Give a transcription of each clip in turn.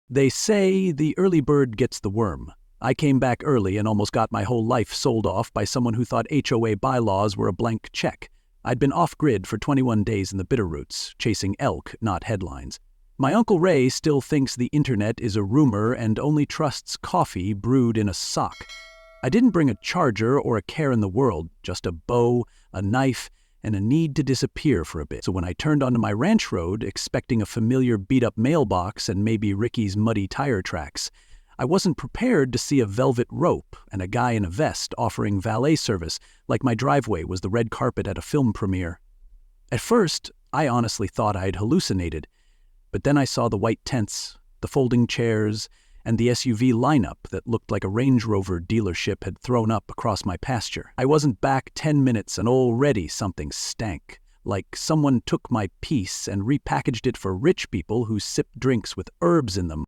They say the early bird gets the worm. I came back early and almost got my whole life sold off by someone who thought HOA bylaws were a blank check. I'd been off-grid for 21 days in the Bitterroots, chasing elk, not headlines. My Uncle Ray still thinks the internet is a rumor and only trusts coffee brewed in a sock. I didn't bring a charger or a care in the world, just a bow, a knife, and a need to disappear for a bit. So when I turned onto my ranch road, expecting a familiar beat-up mailbox and maybe Ricky's muddy tire tracks, I wasn't prepared to see a velvet rope and a guy in a vest offering valet service like my driveway was the red carpet at a film premiere. At first, I honestly thought I'd hallucinated, but then I saw the white tents, the folding chairs, and the SUV lineup that looked like a Range Rover dealership had thrown up across my pasture. I wasn't back 10 minutes and already something stank, like someone took my piece and repackaged it for rich people who sip drinks with herbs in them.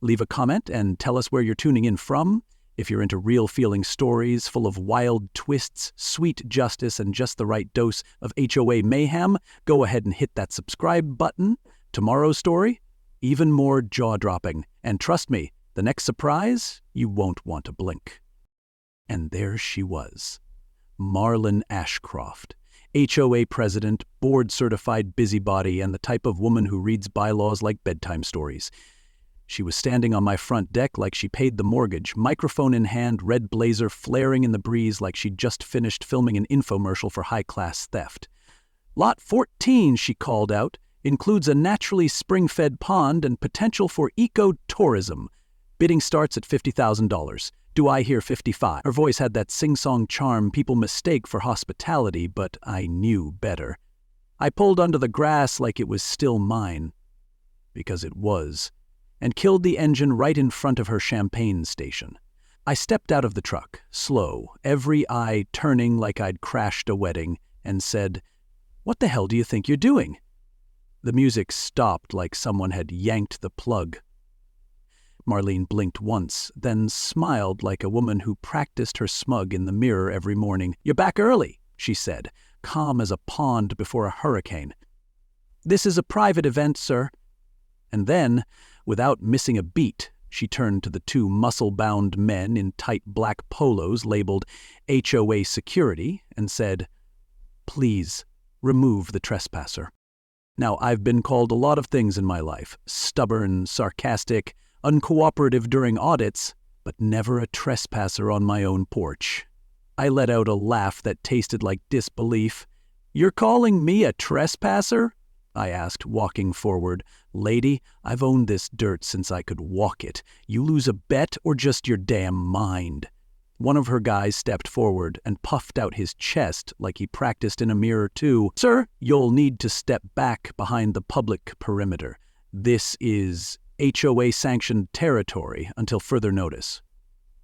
Leave a comment and tell us where you're tuning in from. If you're into real-feeling stories full of wild twists, sweet justice, and just the right dose of HOA mayhem, go ahead and hit that subscribe button. Tomorrow's story? Even more jaw-dropping. And trust me, the next surprise, you won't want to blink. And there she was. Marlon Ashcroft, HOA president, board-certified busybody, and the type of woman who reads bylaws like bedtime stories. She was standing on my front deck like she paid the mortgage, microphone in hand, red blazer flaring in the breeze like she'd just finished filming an infomercial for high-class theft. Lot 14, she called out, includes a naturally spring-fed pond and potential for eco-tourism. Bidding starts at $50,000. Do I hear 55? Her voice had that sing-song charm people mistake for hospitality, but I knew better. I pulled under the grass like it was still mine, because it was, and killed the engine right in front of her champagne station. I stepped out of the truck, slow, every eye turning like I'd crashed a wedding, and said, "What the hell do you think you're doing?" The music stopped like someone had yanked the plug. Marlene blinked once, then smiled like a woman who practiced her smug in the mirror every morning. "You're back early," she said, calm as a pond before a hurricane. "This is a private event, sir." And then, without missing a beat, she turned to the two muscle-bound men in tight black polos labeled HOA Security and said, "Please, remove the trespasser." Now, I've been called a lot of things in my life, stubborn, sarcastic, uncooperative during audits, but never a trespasser on my own porch. I let out a laugh that tasted like disbelief. "You're calling me a trespasser?" I asked, walking forward. "Lady, I've owned this dirt since I could walk it. You lose a bet or just your damn mind." One of her guys stepped forward and puffed out his chest like he practiced in a mirror too. "Sir, you'll need to step back behind the public perimeter. This is HOA-sanctioned territory until further notice."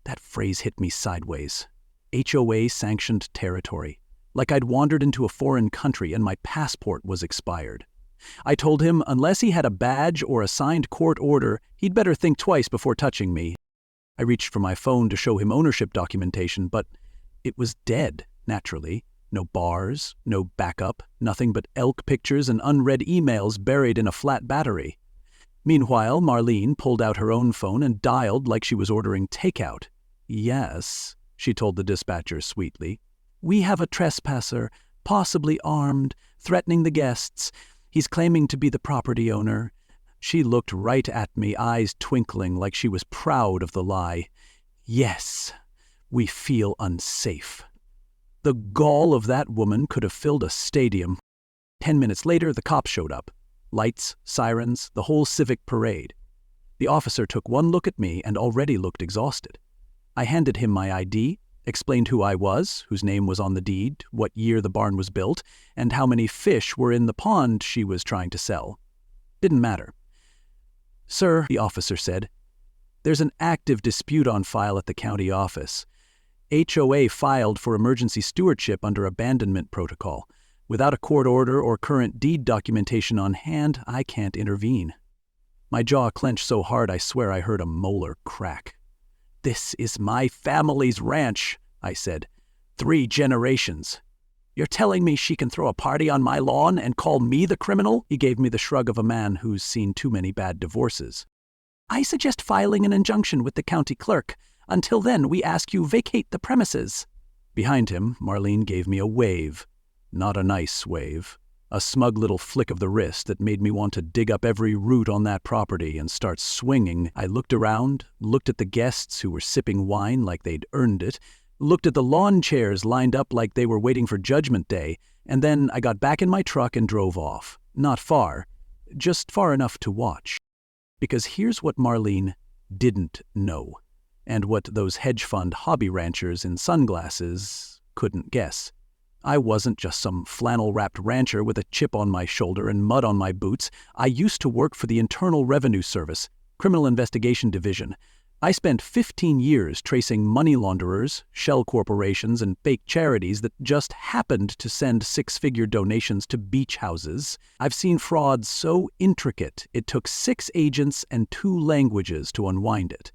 That phrase hit me sideways. HOA-sanctioned territory. Like I'd wandered into a foreign country and my passport was expired. I told him unless he had a badge or a signed court order, he'd better think twice before touching me. I reached for my phone to show him ownership documentation, but it was dead, naturally. No bars, no backup, nothing but elk pictures and unread emails buried in a flat battery. Meanwhile, Marlene pulled out her own phone and dialed like she was ordering takeout. "Yes," she told the dispatcher sweetly. "We have a trespasser, possibly armed, threatening the guests. He's claiming to be the property owner." She looked right at me, eyes twinkling like she was proud of the lie. "Yes, we feel unsafe." The gall of that woman could have filled a stadium. 10 minutes later, the cops showed up. Lights, sirens, the whole civic parade. The officer took one look at me and already looked exhausted. I handed him my ID, explained who I was, whose name was on the deed, what year the barn was built, and how many fish were in the pond she was trying to sell. Didn't matter. "Sir," the officer said, "there's an active dispute on file at the county office. HOA filed for emergency stewardship under abandonment protocol. Without a court order or current deed documentation on hand, I can't intervene." My jaw clenched so hard I swear I heard a molar crack. "This is my family's ranch," I said. 3 generations. "You're telling me she can throw a party on my lawn and call me the criminal?" He gave me the shrug of a man who's seen too many bad divorces. I suggest filing an injunction with the county clerk. Until then, we ask you vacate the premises." Behind him, Marlene gave me a wave. Not a nice wave. A smug little flick of the wrist that made me want to dig up every root on that property and start swinging. I looked around, looked at the guests who were sipping wine like they'd earned it, looked at the lawn chairs lined up like they were waiting for Judgment Day, and then I got back in my truck and drove off. Not far, just far enough to watch. Because here's what Marlene didn't know, and what those hedge fund hobby ranchers in sunglasses couldn't guess. I wasn't just some flannel-wrapped rancher with a chip on my shoulder and mud on my boots. I used to work for the Internal Revenue Service, Criminal Investigation Division. I spent 15 years tracing money launderers, shell corporations, and fake charities that just happened to send six-figure donations to beach houses. I've seen fraud so intricate it took 6 agents and 2 languages to unwind it.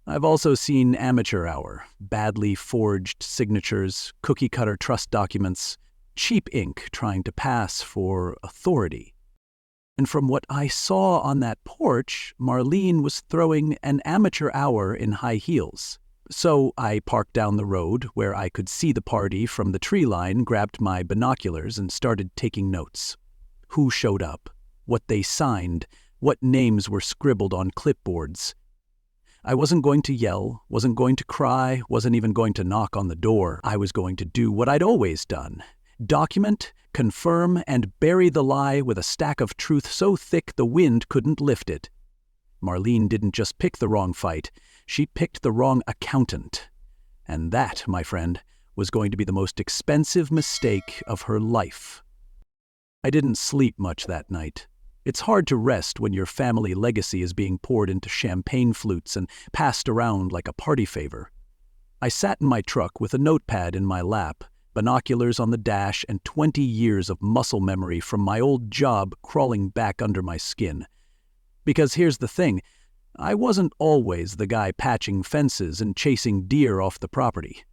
I've also seen amateur hour, badly forged signatures, cookie-cutter trust documents, cheap ink trying to pass for authority. And from what I saw on that porch, Marlene was throwing an amateur hour in high heels. So I parked down the road where I could see the party from the tree line, grabbed my binoculars, and started taking notes. Who showed up? What they signed? What names were scribbled on clipboards? I wasn't going to yell, wasn't going to cry, wasn't even going to knock on the door. I was going to do what I'd always done. Document, confirm, and bury the lie with a stack of truth so thick the wind couldn't lift it. Marlene didn't just pick the wrong fight, she picked the wrong accountant. And that, my friend, was going to be the most expensive mistake of her life. I didn't sleep much that night. It's hard to rest when your family legacy is being poured into champagne flutes and passed around like a party favor. I sat in my truck with a notepad in my lap, binoculars on the dash, and 20 years of muscle memory from my old job crawling back under my skin. Because here's the thing, I wasn't always the guy patching fences and chasing deer off the property.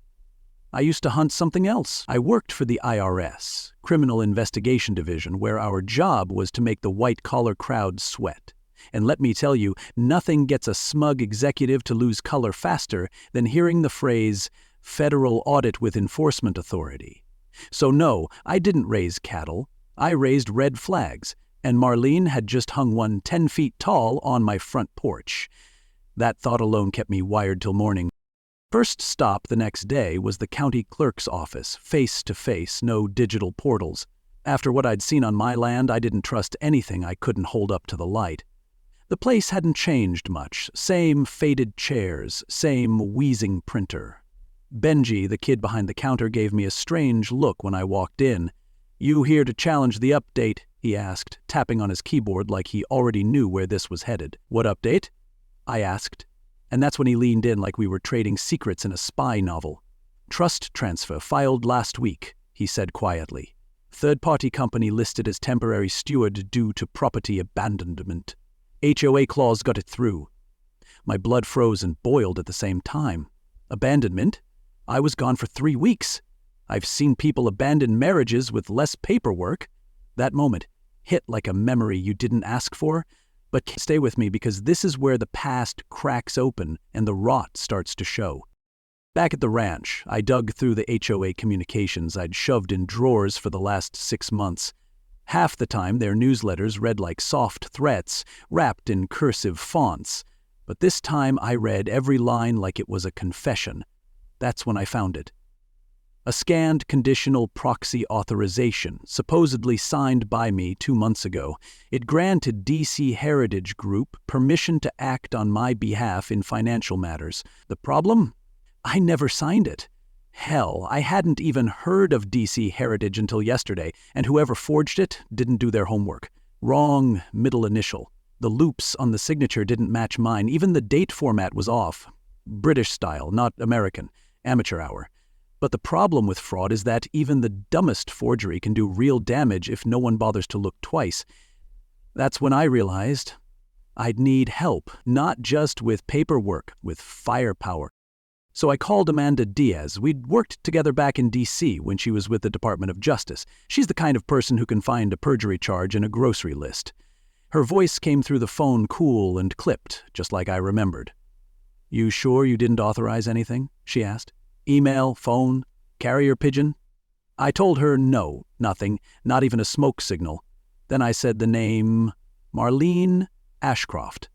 I used to hunt something else. I worked for the IRS, Criminal Investigation Division, where our job was to make the white-collar crowd sweat. And let me tell you, nothing gets a smug executive to lose color faster than hearing the phrase, Federal Audit with Enforcement Authority. So no, I didn't raise cattle. I raised red flags, and Marlene had just hung one 10 feet tall on my front porch. That thought alone kept me wired till morning. First stop the next day was the county clerk's office, face-to-face, no digital portals. After what I'd seen on my land, I didn't trust anything I couldn't hold up to the light. The place hadn't changed much. Same faded chairs, same wheezing printer. Benji, the kid behind the counter, gave me a strange look when I walked in. "You here to challenge the update?" he asked, tapping on his keyboard like he already knew where this was headed. "What update?" I asked. And that's when he leaned in like we were trading secrets in a spy novel. "Trust transfer filed last week," he said quietly. "Third-party company listed as temporary steward due to property abandonment. HOA clause got it through." My blood froze and boiled at the same time. Abandonment? I was gone for 3 weeks. I've seen people abandon marriages with less paperwork. That moment hit like a memory you didn't ask for. But stay with me, because this is where the past cracks open and the rot starts to show. Back at the ranch, I dug through the HOA communications I'd shoved in drawers for the last 6 months. Half the time, their newsletters read like soft threats, wrapped in cursive fonts. But this time, I read every line like it was a confession. That's when I found it. A scanned conditional proxy authorization, supposedly signed by me 2 months ago. It granted DC Heritage Group permission to act on my behalf in financial matters. The problem? I never signed it. Hell, I hadn't even heard of DC Heritage until yesterday, and whoever forged it didn't do their homework. Wrong middle initial. The loops on the signature didn't match mine. Even the date format was off. British style, not American. Amateur hour. But the problem with fraud is that even the dumbest forgery can do real damage if no one bothers to look twice. That's when I realized I'd need help, not just with paperwork, with firepower. So I called Amanda Diaz. We'd worked together back in D.C. when she was with the Department of Justice. She's the kind of person who can find a perjury charge in a grocery list. Her voice came through the phone cool and clipped, just like I remembered. "You sure you didn't authorize anything?" she asked. "Email, phone, carrier pigeon?" I told her no, nothing, not even a smoke signal. Then I said the name, Marlene Ashcroft,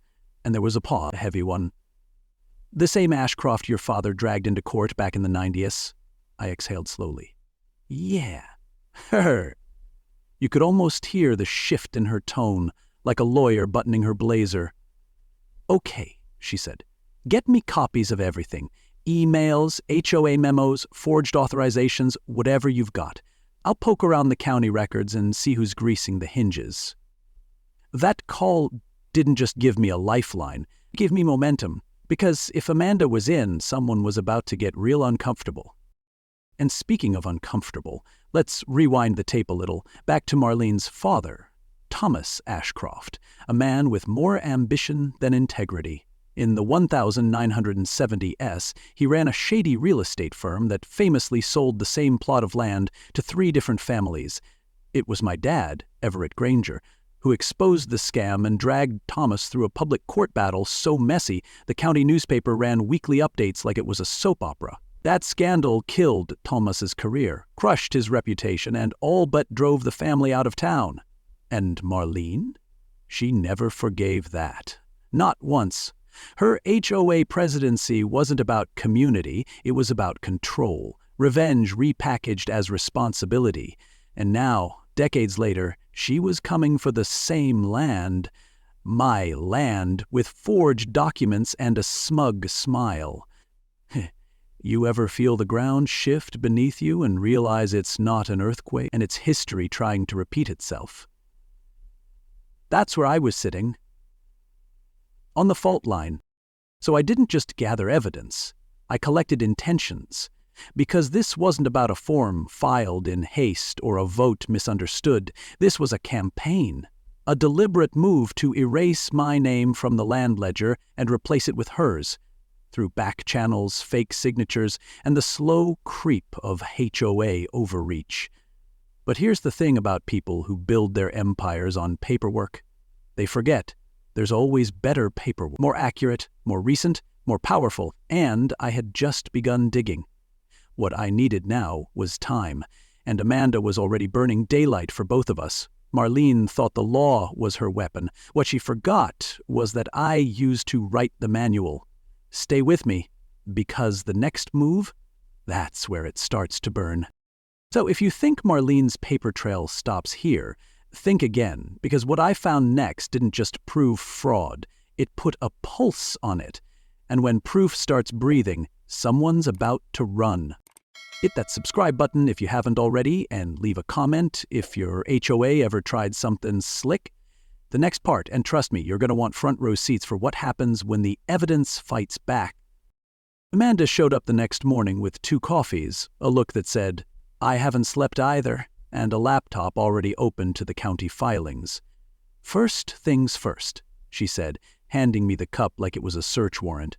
and there was a pause, a heavy one. "The same Ashcroft your father dragged into court back in the 90s. I exhaled slowly. "Yeah, her." You could almost hear the shift in her tone, like a lawyer buttoning her blazer. "Okay," she said. "Get me copies of everything. Emails, HOA memos, forged authorizations, whatever you've got. I'll poke around the county records and see who's greasing the hinges." That call didn't just give me a lifeline, it gave me momentum, because if Amanda was in, someone was about to get real uncomfortable. And speaking of uncomfortable, let's rewind the tape a little, back to Marlene's father, Thomas Ashcroft, a man with more ambition than integrity. In the 1970s, he ran a shady real estate firm that famously sold the same plot of land to 3 different families. It was my dad, Everett Granger, who exposed the scam and dragged Thomas through a public court battle so messy the county newspaper ran weekly updates like it was a soap opera. That scandal killed Thomas's career, crushed his reputation, and all but drove the family out of town. And Marlene? She never forgave that. Not once. Her HOA presidency wasn't about community, it was about control, revenge repackaged as responsibility. And now, decades later, she was coming for the same land, my land, with forged documents and a smug smile. You ever feel the ground shift beneath you and realize it's not an earthquake and it's history trying to repeat itself? That's where I was sitting, on the fault line. So I didn't just gather evidence, I collected intentions. Because this wasn't about a form filed in haste or a vote misunderstood. This was a campaign, a deliberate move to erase my name from the land ledger and replace it with hers, through back channels, fake signatures, and the slow creep of HOA overreach. But here's the thing about people who build their empires on paperwork. They forget there's always better paperwork, more accurate, more recent, more powerful, and I had just begun digging. What I needed now was time, and Amanda was already burning daylight for both of us. Marlene thought the law was her weapon. What she forgot was that I used to write the manual. Stay with me, because the next move, that's where it starts to burn. So if you think Marlene's paper trail stops here, think again, because what I found next didn't just prove fraud, it put a pulse on it. And when proof starts breathing, someone's about to run. Hit that subscribe button if you haven't already, and leave a comment if your HOA ever tried something slick. The next part, and trust me, you're going to want front row seats for what happens when the evidence fights back. Amanda showed up the next morning with 2 coffees, a look that said, "I haven't slept either," and a laptop already open to the county filings. "First things first," she said, handing me the cup like it was a search warrant.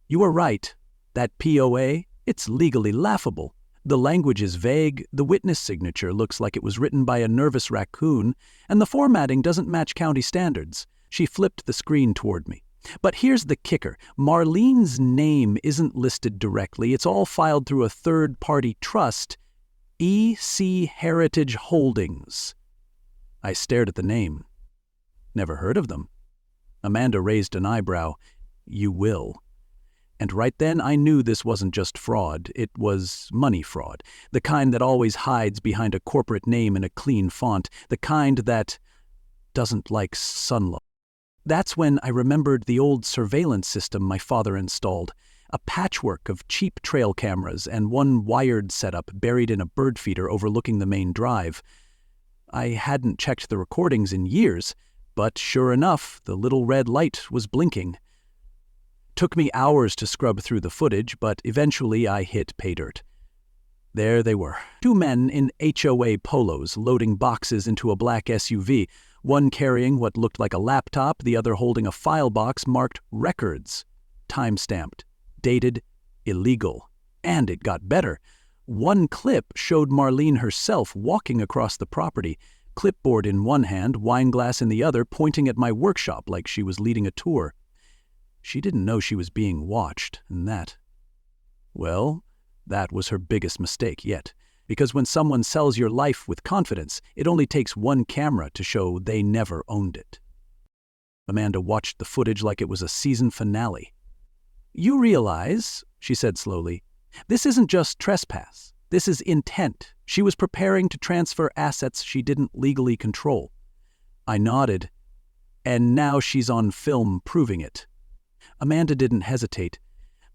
"You are right. That POA, it's legally laughable. The language is vague, the witness signature looks like it was written by a nervous raccoon, and the formatting doesn't match county standards." She flipped the screen toward me. "But here's the kicker. Marlene's name isn't listed directly. It's all filed through a third-party trust, EC Heritage Holdings." I stared at the name. "Never heard of them." Amanda raised an eyebrow. "You will." And right then I knew this wasn't just fraud, it was money fraud. The kind that always hides behind a corporate name in a clean font. The kind that doesn't like sunlight. That's when I remembered the old surveillance system my father installed. A patchwork of cheap trail cameras and one wired setup buried in a bird feeder overlooking the main drive. I hadn't checked the recordings in years, but sure enough, the little red light was blinking. Took me hours to scrub through the footage, but eventually I hit pay dirt. There they were, 2 men in HOA polos loading boxes into a black SUV, one carrying what looked like a laptop, the other holding a file box marked Records, time-stamped, dated, illegal. And it got better. One clip showed Marlene herself walking across the property, clipboard in one hand, wine glass in the other, pointing at my workshop like she was leading a tour. She didn't know she was being watched, and that was her biggest mistake yet. Because when someone sells your life with confidence, it only takes one camera to show they never owned it. Amanda watched the footage like it was a season finale. "You realize," she said slowly, "this isn't just trespass. This is intent. She was preparing to transfer assets she didn't legally control." I nodded. "And now she's on film proving it." Amanda didn't hesitate.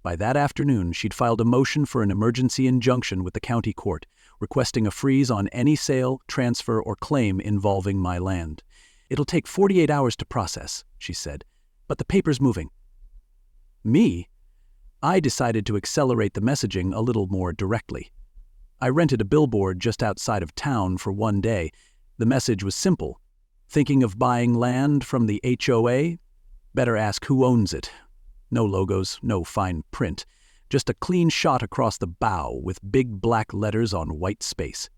By that afternoon, she'd filed a motion for an emergency injunction with the county court, requesting a freeze on any sale, transfer, or claim involving my land. "It'll take 48 hours to process," she said, "but the paper's moving." Me? I decided to accelerate the messaging a little more directly. I rented a billboard just outside of town for one day. The message was simple. Thinking of buying land from the HOA? Better ask who owns it. No logos, no fine print. Just a clean shot across the bow with big black letters on white space.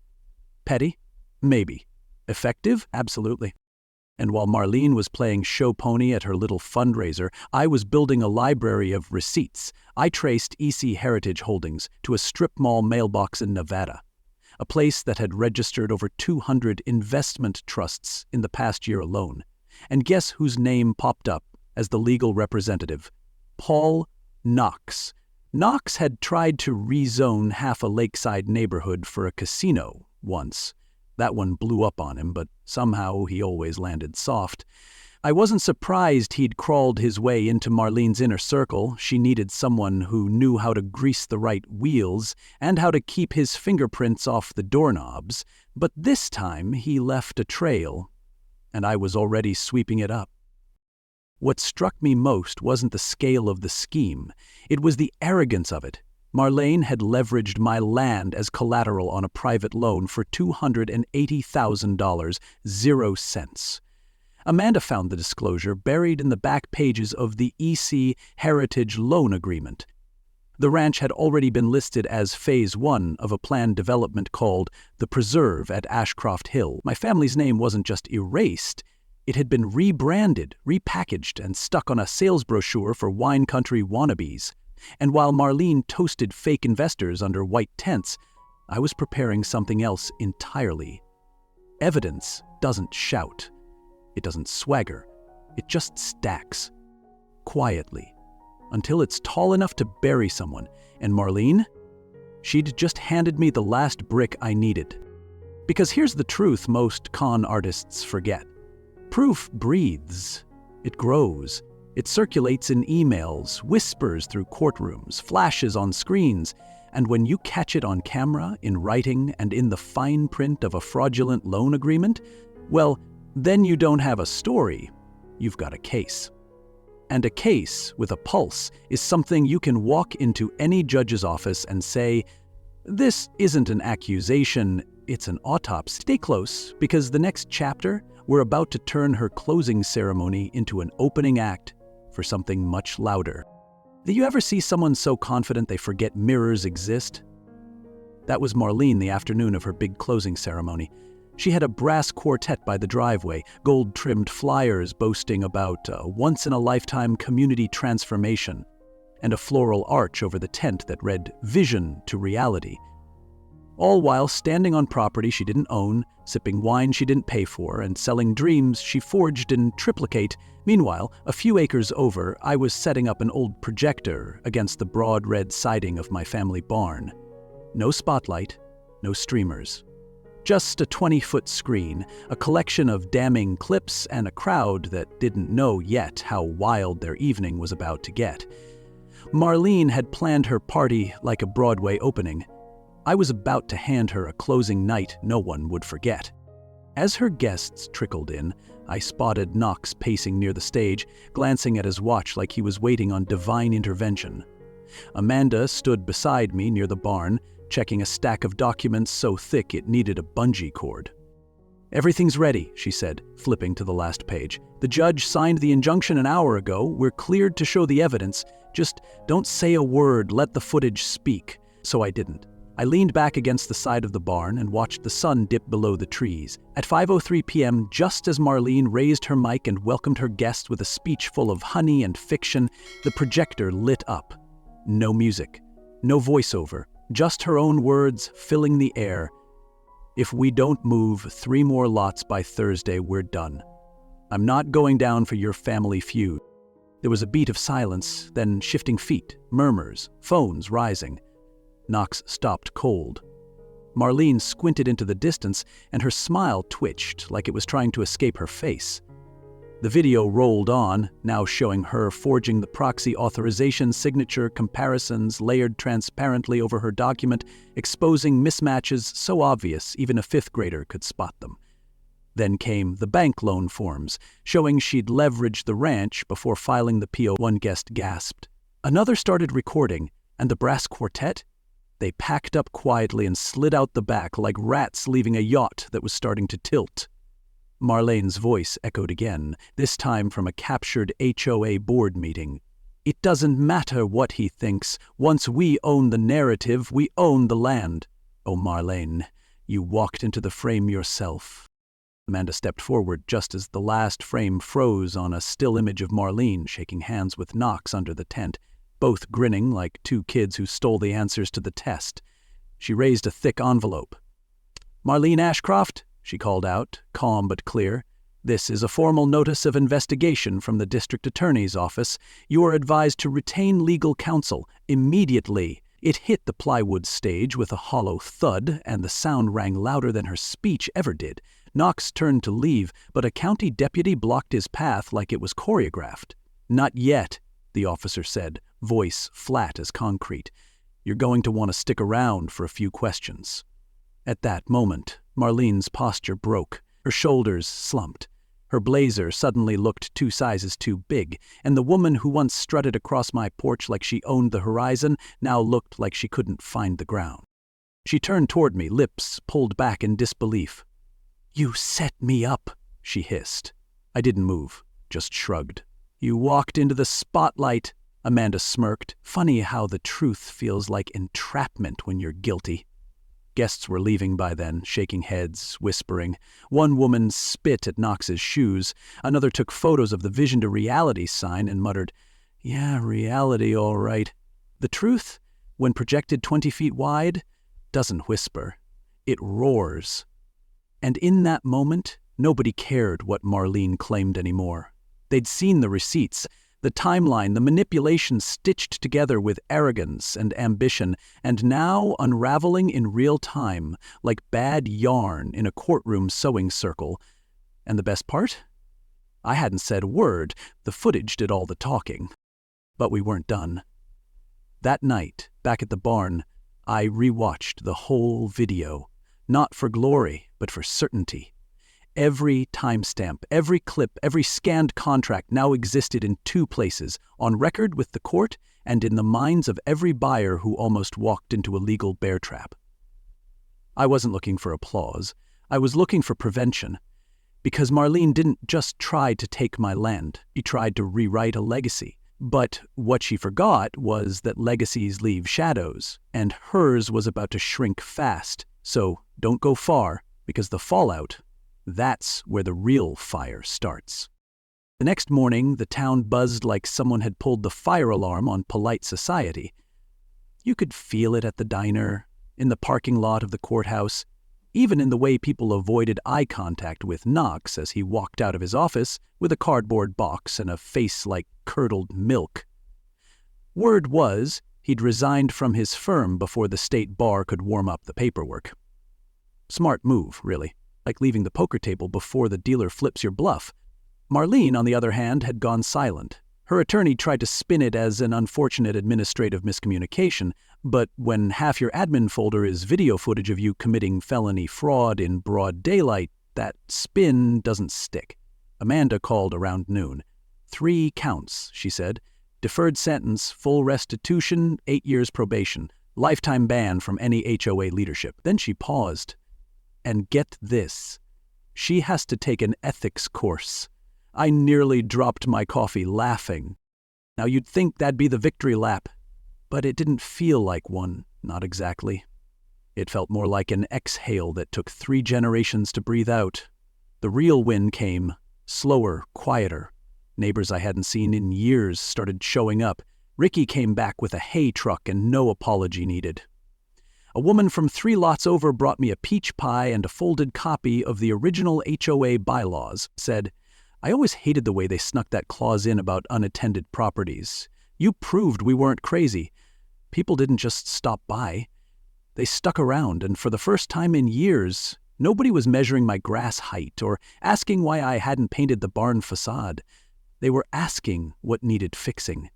Petty? Maybe. Effective? Absolutely. And while Marlene was playing show pony at her little fundraiser, I was building a library of receipts. I traced EC Heritage Holdings to a strip mall mailbox in Nevada, a place that had registered over 200 investment trusts in the past year alone. And guess whose name popped up as the legal representative? Paul Knox. Knox had tried to rezone half a lakeside neighborhood for a casino once. That one blew up on him, but somehow he always landed soft. I wasn't surprised he'd crawled his way into Marlene's inner circle. She needed someone who knew how to grease the right wheels and how to keep his fingerprints off the doorknobs. But this time he left a trail, and I was already sweeping it up. What struck me most wasn't the scale of the scheme. It was the arrogance of it. Marlene had leveraged my land as collateral on a private loan for $280,000, 0 cents. Amanda found the disclosure buried in the back pages of the EC Heritage Loan Agreement. The ranch had already been listed as Phase 1 of a planned development called The Preserve at Ashcroft Hill. My family's name wasn't just erased, it had been rebranded, repackaged, and stuck on a sales brochure for wine country wannabes. And while Marlene toasted fake investors under white tents, I was preparing something else entirely. Evidence doesn't shout. It doesn't swagger. It just stacks. Quietly. Until it's tall enough to bury someone. And Marlene? She'd just handed me the last brick I needed. Because here's the truth most con artists forget. Proof breathes. It grows. It circulates in emails, whispers through courtrooms, flashes on screens, and when you catch it on camera, in writing, and in the fine print of a fraudulent loan agreement, well, then you don't have a story, you've got a case. And a case with a pulse is something you can walk into any judge's office and say, "This isn't an accusation, it's an autopsy." Stay close, because the next chapter, we're about to turn her closing ceremony into an opening act for something much louder. Do you ever see someone so confident they forget mirrors exist? That was Marlene the afternoon of her big closing ceremony. She had a brass quartet by the driveway, gold-trimmed flyers boasting about a once-in-a-lifetime community transformation, and a floral arch over the tent that read "Vision to Reality." All while standing on property she didn't own, sipping wine she didn't pay for, and selling dreams she forged in triplicate. Meanwhile, a few acres over, I was setting up an old projector against the broad red siding of my family barn. No spotlight, no streamers. Just a 20-foot screen, a collection of damning clips, and a crowd that didn't know yet how wild their evening was about to get. Marlene had planned her party like a Broadway opening. I was about to hand her a closing night no one would forget. As her guests trickled in, I spotted Knox pacing near the stage, glancing at his watch like he was waiting on divine intervention. Amanda stood beside me near the barn, checking a stack of documents so thick it needed a bungee cord. "Everything's ready," she said, flipping to the last page. "The judge signed the injunction an hour ago. We're cleared to show the evidence. Just don't say a word, let the footage speak." So I didn't. I leaned back against the side of the barn and watched the sun dip below the trees. At 5:03 p.m., just as Marlene raised her mic and welcomed her guests with a speech full of honey and fiction, the projector lit up. No music, no voiceover, just her own words filling the air. If we don't move 3 more lots by Thursday, we're done. I'm not going down for your family feud. There was a beat of silence, then shifting feet, murmurs, phones rising. Knox stopped cold. Marlene squinted into the distance, and her smile twitched like it was trying to escape her face. The video rolled on, now showing her forging the proxy authorization signature comparisons layered transparently over her document, exposing mismatches so obvious even a 5th grader could spot them. Then came the bank loan forms, showing she'd leveraged the ranch before filing the PO. One guest gasped. Another started recording, and the brass quartet? They packed up quietly and slid out the back like rats leaving a yacht that was starting to tilt. Marlene's voice echoed again, this time from a captured HOA board meeting. It doesn't matter what he thinks. Once we own the narrative, we own the land. Oh, Marlene, you walked into the frame yourself. Amanda stepped forward just as the last frame froze on a still image of Marlene shaking hands with Knox under the tent, both grinning like 2 kids who stole the answers to the test. She raised a thick envelope. Marlene Ashcroft, she called out, calm but clear. This is a formal notice of investigation from the district attorney's office. You are advised to retain legal counsel immediately. It hit the plywood stage with a hollow thud, and the sound rang louder than her speech ever did. Knox turned to leave, but a county deputy blocked his path like it was choreographed. Not yet, the officer said, voice flat as concrete. You're going to want to stick around for a few questions. At that moment, Marlene's posture broke. Her shoulders slumped. Her blazer suddenly looked 2 sizes too big, and the woman who once strutted across my porch like she owned the horizon now looked like she couldn't find the ground. She turned toward me, lips pulled back in disbelief. You set me up, she hissed. I didn't move, just shrugged. You walked into the spotlight, Amanda smirked. Funny how the truth feels like entrapment when you're guilty. Guests were leaving by then, shaking heads, whispering. One woman spit at Knox's shoes. Another took photos of the Vision to Reality sign and muttered, Yeah, reality all right. The truth, when projected 20 feet wide, doesn't whisper. It roars. And in that moment, nobody cared what Marlene claimed anymore. They'd seen the receipts, the timeline, the manipulation stitched together with arrogance and ambition, and now unraveling in real time, like bad yarn in a courtroom sewing circle. And the best part? I hadn't said a word. The footage did all the talking. But we weren't done. That night, back at the barn, I rewatched the whole video, not for glory, but for certainty. Every timestamp, every clip, every scanned contract now existed in 2 places, on record with the court and in the minds of every buyer who almost walked into a legal bear trap. I wasn't looking for applause. I was looking for prevention. Because Marlene didn't just try to take my land. She tried to rewrite a legacy. But what she forgot was that legacies leave shadows, and hers was about to shrink fast. So don't go far, because the fallout, that's where the real fire starts. The next morning, the town buzzed like someone had pulled the fire alarm on polite society. You could feel it at the diner, in the parking lot of the courthouse, even in the way people avoided eye contact with Knox as he walked out of his office with a cardboard box and a face like curdled milk. Word was he'd resigned from his firm before the state bar could warm up the paperwork. Smart move, really. Like leaving the poker table before the dealer flips your bluff. Marlene, on the other hand, had gone silent. Her attorney tried to spin it as an unfortunate administrative miscommunication, but when half your admin folder is video footage of you committing felony fraud in broad daylight, that spin doesn't stick. Amanda called around noon. 3 counts, she said. Deferred sentence, full restitution, 8 years probation, lifetime ban from any HOA leadership. Then she paused. And get this, she has to take an ethics course. I nearly dropped my coffee laughing. Now you'd think that'd be the victory lap, but it didn't feel like one, not exactly. It felt more like an exhale that took 3 generations to breathe out. The real win came, slower, quieter. Neighbors I hadn't seen in years started showing up. Ricky came back with a hay truck and no apology needed. A woman from 3 lots over brought me a peach pie and a folded copy of the original HOA bylaws. Said, "I always hated the way they snuck that clause in about unattended properties. You proved we weren't crazy. People didn't just stop by. They stuck around, and for the first time in years, nobody was measuring my grass height or asking why I hadn't painted the barn facade. They were asking what needed fixing."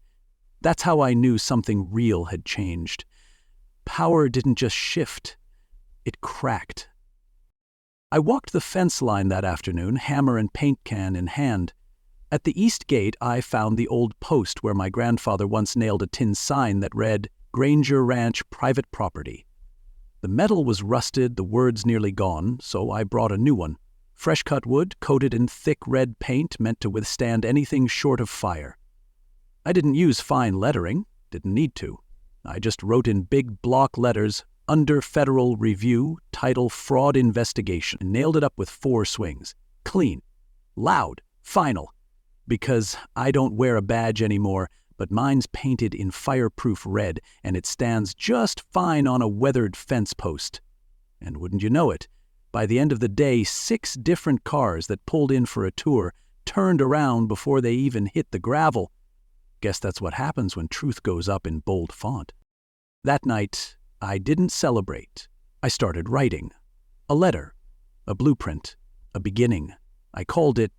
That's how I knew something real had changed. Power didn't just shift, it cracked. I walked the fence line that afternoon, hammer and paint can in hand. At the east gate, I found the old post where my grandfather once nailed a tin sign that read, "Granger Ranch Private Property." The metal was rusted, the words nearly gone, so I brought a new one. Fresh-cut wood, coated in thick red paint meant to withstand anything short of fire. I didn't use fine lettering, didn't need to. I just wrote in big block letters, "Under Federal Review, Title Fraud Investigation," and nailed it up with 4 swings. Clean, loud, final. Because I don't wear a badge anymore, but mine's painted in fireproof red, and it stands just fine on a weathered fence post. And wouldn't you know it, by the end of the day, 6 different cars that pulled in for a tour turned around before they even hit the gravel. Guess that's what happens when truth goes up in bold font. That night, I didn't celebrate. I started writing. A letter, a blueprint, a beginning. I called it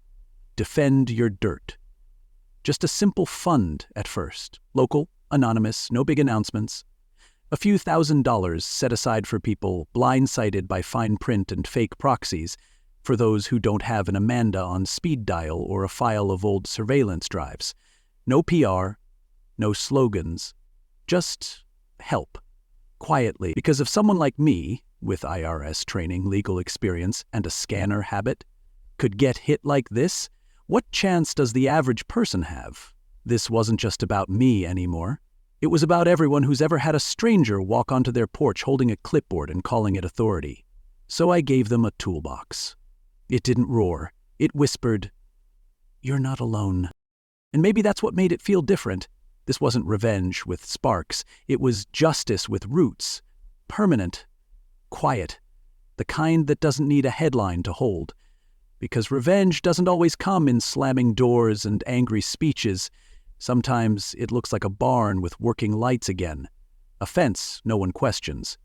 Defend Your Dirt. Just a simple fund at first. Local, anonymous, no big announcements. A few $1,000s set aside for people blindsided by fine print and fake proxies, for those who don't have an Amanda on speed dial or a file of old surveillance drives. No PR, no slogans, just help. Quietly, because if someone like me, with IRS training, legal experience, and a scanner habit, could get hit like this, what chance does the average person have? This wasn't just about me anymore. It was about everyone who's ever had a stranger walk onto their porch holding a clipboard and calling it authority. So I gave them a toolbox. It didn't roar. It whispered, "You're not alone." And maybe that's what made it feel different. This wasn't revenge with sparks. It was justice with roots. Permanent. Quiet. The kind that doesn't need a headline to hold. Because revenge doesn't always come in slamming doors and angry speeches. Sometimes it looks like a barn with working lights again. A fence no one questions.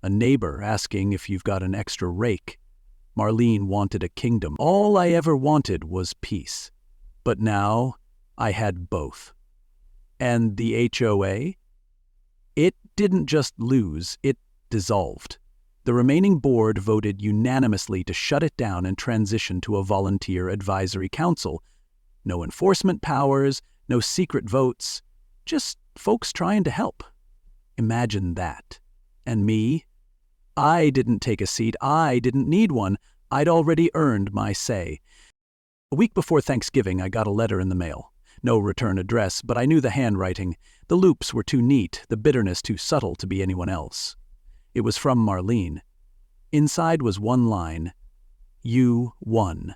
A neighbor asking if you've got an extra rake. Marlene wanted a kingdom. All I ever wanted was peace. But now I had both. And the HOA? It didn't just lose, it dissolved. The remaining board voted unanimously to shut it down and transition to a volunteer advisory council. No enforcement powers, no secret votes, just folks trying to help. Imagine that. And me? I didn't take a seat, I didn't need one. I'd already earned my say. A week before Thanksgiving, I got a letter in the mail. No return address, but I knew the handwriting. The loops were too neat, the bitterness too subtle to be anyone else. It was from Marlene. Inside was one line. "You won.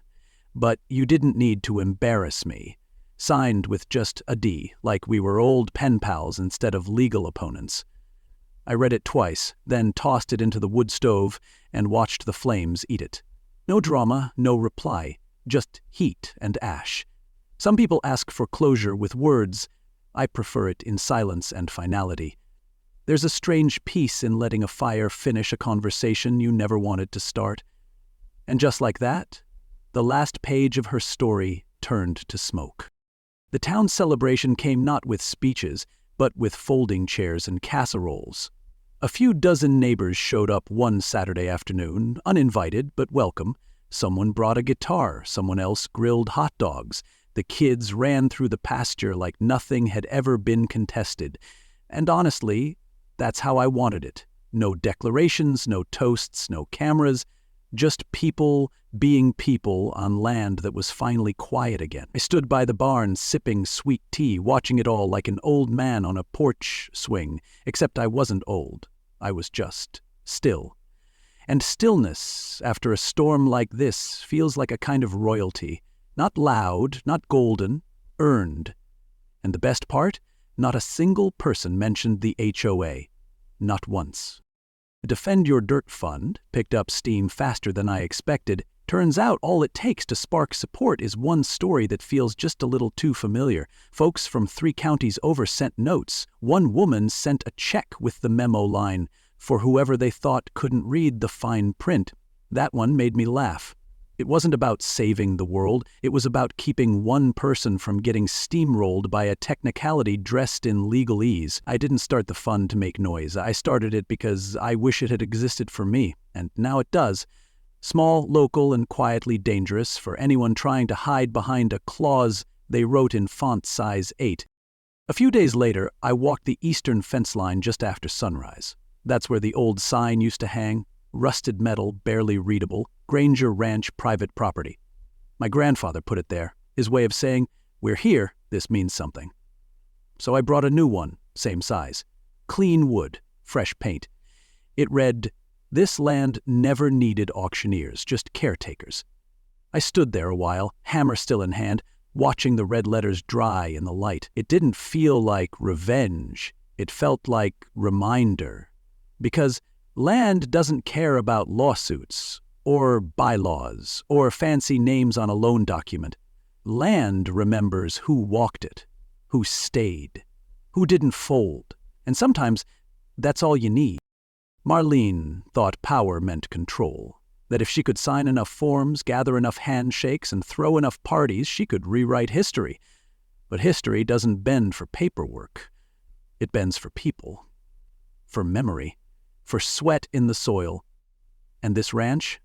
But you didn't need to embarrass me." Signed with just a D, like we were old pen pals instead of legal opponents. I read it twice, then tossed it into the wood stove and watched the flames eat it. No drama, no reply, just heat and ash. Some people ask for closure with words. I prefer it in silence and finality. There's a strange peace in letting a fire finish a conversation you never wanted to start. And just like that, the last page of her story turned to smoke. The town celebration came not with speeches, but with folding chairs and casseroles. A few dozen neighbors showed up one Saturday afternoon, uninvited but welcome. Someone brought a guitar, someone else grilled hot dogs. The kids ran through the pasture like nothing had ever been contested. And honestly, that's how I wanted it. No declarations, no toasts, no cameras, just people being people on land that was finally quiet again. I stood by the barn sipping sweet tea, watching it all like an old man on a porch swing, except I wasn't old. I was just still. And stillness, after a storm like this, feels like a kind of royalty. Not loud, not golden, earned. And the best part? Not a single person mentioned the HOA. Not once. The Defend Your Dirt Fund picked up steam faster than I expected. Turns out all it takes to spark support is one story that feels just a little too familiar. Folks from 3 counties over sent notes. One woman sent a check with the memo line for whoever they thought couldn't read the fine print. That one made me laugh. It wasn't about saving the world. It was about keeping one person from getting steamrolled by a technicality dressed in legalese. I didn't start the fund to make noise. I started it because I wish it had existed for me, and now it does. Small, local, and quietly dangerous for anyone trying to hide behind a clause they wrote in font size 8. A few days later, I walked the eastern fence line just after sunrise. That's where the old sign used to hang, rusted metal, barely readable, Granger Ranch private property. My grandfather put it there, his way of saying, "We're here, this means something." So I brought a new one, same size. Clean wood, fresh paint. It read, "This land never needed auctioneers, just caretakers." I stood there a while, hammer still in hand, watching the red letters dry in the light. It didn't feel like revenge. It felt like reminder. Because land doesn't care about lawsuits, or bylaws, or fancy names on a loan document. Land remembers who walked it, who stayed, who didn't fold, and sometimes that's all you need. Marlene thought power meant control, that if she could sign enough forms, gather enough handshakes, and throw enough parties, she could rewrite history. But history doesn't bend for paperwork. It bends for people, for memory, for sweat in the soil. And this ranch,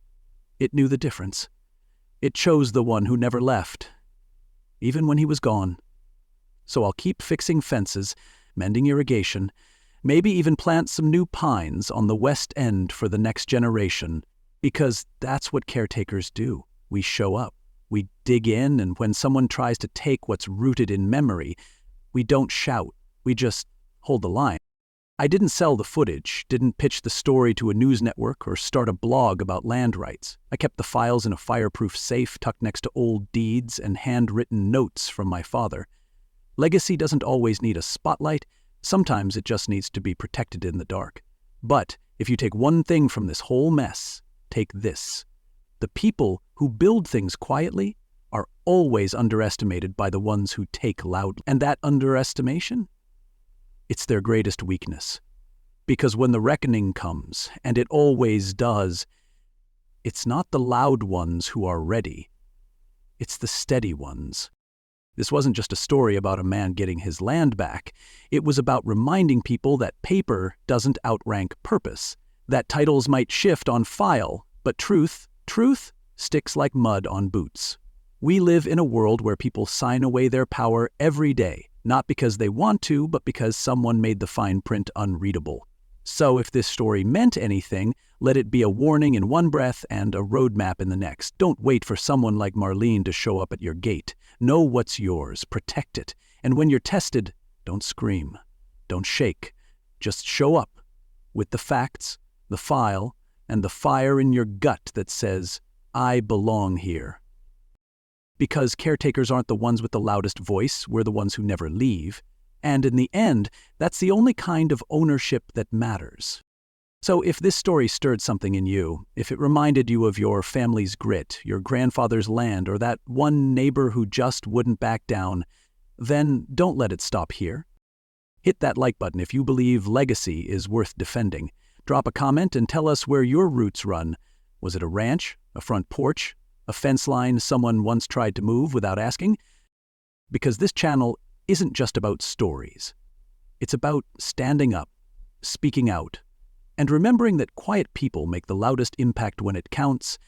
it knew the difference. It chose the one who never left, even when he was gone. So I'll keep fixing fences, mending irrigation, maybe even plant some new pines on the west end for the next generation, because that's what caretakers do. We show up, we dig in, and when someone tries to take what's rooted in memory, we don't shout, we just hold the line. I didn't sell the footage, didn't pitch the story to a news network or start a blog about land rights. I kept the files in a fireproof safe tucked next to old deeds and handwritten notes from my father. Legacy doesn't always need a spotlight. Sometimes it just needs to be protected in the dark. But if you take one thing from this whole mess, take this. The people who build things quietly are always underestimated by the ones who take loudly. And that underestimation? It's their greatest weakness. Because when the reckoning comes, and it always does, it's not the loud ones who are ready. It's the steady ones. This wasn't just a story about a man getting his land back. It was about reminding people that paper doesn't outrank purpose, that titles might shift on file, but truth sticks like mud on boots. We live in a world where people sign away their power every day, not because they want to, but because someone made the fine print unreadable. So if this story meant anything, let it be a warning in one breath and a roadmap in the next. Don't wait for someone like Marlene to show up at your gate. Know what's yours, protect it, and when you're tested, don't scream, don't shake. Just show up with the facts, the file, and the fire in your gut that says, "I belong here." Because caretakers aren't the ones with the loudest voice, we're the ones who never leave. And in the end, that's the only kind of ownership that matters. So if this story stirred something in you, if it reminded you of your family's grit, your grandfather's land, or that one neighbor who just wouldn't back down, then don't let it stop here. Hit that like button if you believe legacy is worth defending. Drop a comment and tell us where your roots run. Was it a ranch, a front porch, a fence line someone once tried to move without asking? Because this channel isn't just about stories. It's about standing up, speaking out, and remembering that quiet people make the loudest impact when it counts.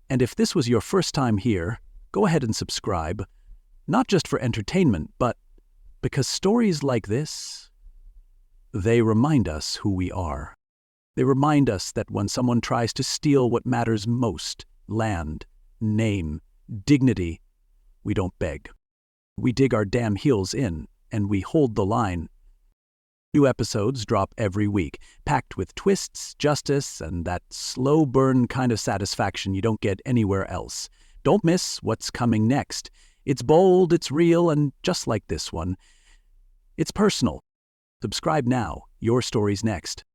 And if this was your first time here, go ahead and subscribe, not just for entertainment, but because stories like this, they remind us who we are. They remind us that when someone tries to steal what matters most, land, name, dignity, we don't beg. We dig our damn heels in, and we hold the line. New episodes drop every week, packed with twists, justice, and that slow burn kind of satisfaction you don't get anywhere else. Don't miss what's coming next. It's bold, it's real, and just like this one, it's personal. Subscribe now. Your story's next.